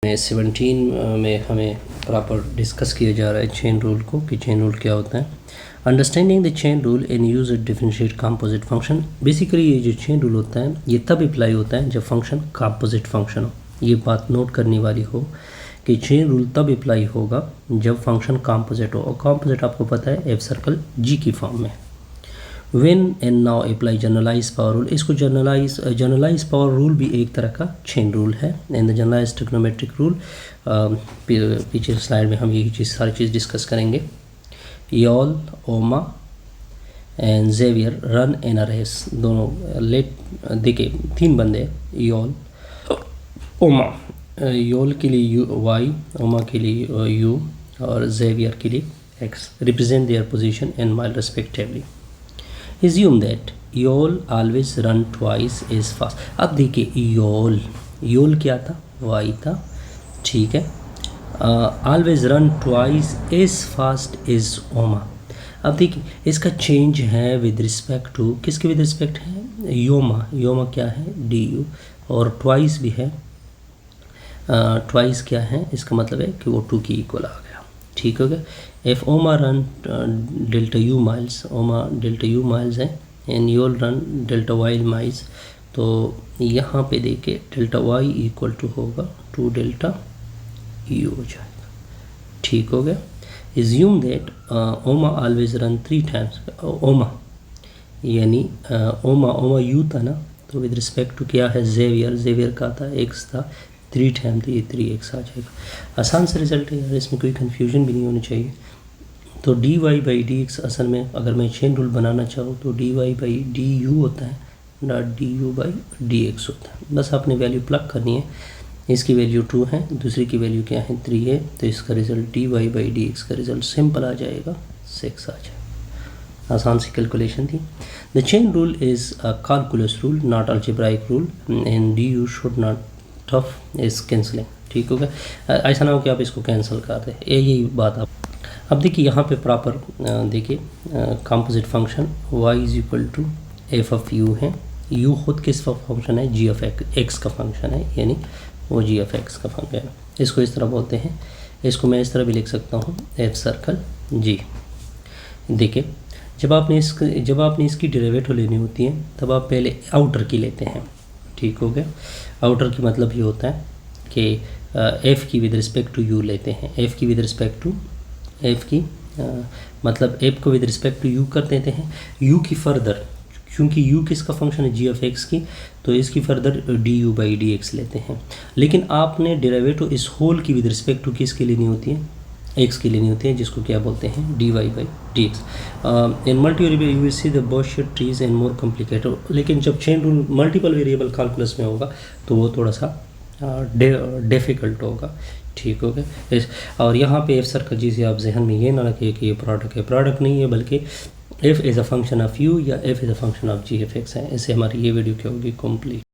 में 17 में हमें प्रॉपर डिस्कस किया जा रहा है चेन रूल को कि चेन रूल क्या होता है। Understanding the chain rule in use differentiate composite function. Basically ये जो चेन रूल होता है ये तब अप्लाई होता है जब फंक्शन कंपोजिट फंक्शन हो। ये बात नोट करने वाली हो कि चेन रूल तब अप्लाई होगा जब फंक्शन कंपोजिट हो, और कंपोजिट आपको पता है एफ सर्कल जी की फॉर्म में। When and now apply generalized power rule। इसको जनरलाइज पावर रूल भी एक तरह का चेन रूल है। And the generalise trigonometric rule पीछे स्लाइड में हम यही सारी चीज़ डिस्कस करेंगे। Yael, Oma and Xavier run in a race. दोनों लेट देखिए तीन बंदे यॉल, ओमा, यॉल के लिए यू वाई, ओमा के लिए यू और जेवियर के लिए x represent their position and mile respectively. Assume that y'all always run twice as fast। अब देखिए योल क्या था, वाई था, ठीक है। always run twice as fast as ओमा। अब देखिए इसका चेंज है विद रिस्पेक्ट टू, किसके विद रिस्पेक्ट है, योमा क्या है डी यू, और ट्वाइस भी है। ट्वाइस क्या है, इसका मतलब है कि वो टू की इक्वल आ गया, ठीक हो गया। If Oma run delta u miles, Oma delta u miles है, and Yael run delta y miles. तो यहाँ पे देखिए डेल्टा वाई इक्वल टू होगा टू डेल्टा यू हो जाएगा, ठीक हो गया। Assume that Oma always run 3 times. Oma यानी ओमा यू था ना, तो विद रिस्पेक्ट टू क्या है जेवियर का था एक्स था, 3 टाइम तो ये 3x आ जाएगा। आसान से रिजल्ट है यार, इसमें कोई कन्फ्यूजन भी नहीं होनी चाहिए। तो dy बाई डी एक्स असल में अगर मैं चेन रूल बनाना चाहूँ तो dy बाई डी यू होता है, not D you by d x होता है। बस आपने वैल्यू प्लग करनी है। इसकी वैल्यू 2 है, दूसरी की वैल्यू क्या है 3 है, तो इसका result dy by d x का रिजल्ट सिंपल आ जाएगा 6 आ जाएगा। आसान सी कैलकुलेशन थी। The chain rule is a calculus rule not algebraic rule, and D you should not tough is cancelling, ठीक हो गया। ऐसा ना हो कि आप इसको कैंसिल कर दें, यही बात आप। अब देखिए यहाँ पे प्रॉपर देखिए composite function y is equal to f of u है। u खुद किस फंक्शन है, जी ऑफ एक्स का फंक्शन है, यानी वो जी ऑफ एक्स का फंक्शन है। इसको इस तरह बोलते हैं, इसको मैं इस तरह भी लिख सकता हूँ एफ सर्कल जी। देखिए जब आपने इसकी डेरिवेटिव लेनी होती है तब आप पहले आउटर की लेते हैं, ठीक हो गया। आउटर की मतलब ये होता है कि एफ़ की विद रिस्पेक्ट टू यू लेते हैं, एफ़ की विद रिस्पेक्ट टू एफ़ की मतलब एफ को विद रिस्पेक्ट टू यू कर देते हैं। यू की फर्दर, क्योंकि यू किसका फंक्शन है जी ऑफ एक्स की, तो इसकी further D you by d x लेते हैं। लेकिन आपने डेरिवेटिव इस होल की विद रिस्पेक्ट टू किसके लेनी होती है, एक्स की लेनी होती है, जिसको क्या बोलते हैं d y by d x. In multivariable you will see the Berkshire trees and more complicated. लेकिन जब chain rule multiple variable calculus में होगा तो वो थोड़ा सा डिफ़िकल्ट होगा, ठीक हो गया। और यहाँ पे एफ सर्कल जी से आप जहन में ये ना रखिए कि ये प्रोडक्ट है, प्रोडक्ट नहीं है, बल्कि F is a function of U या F is a function of G F X है। इससे हमारी ये वीडियो क्या होगी कंप्लीट।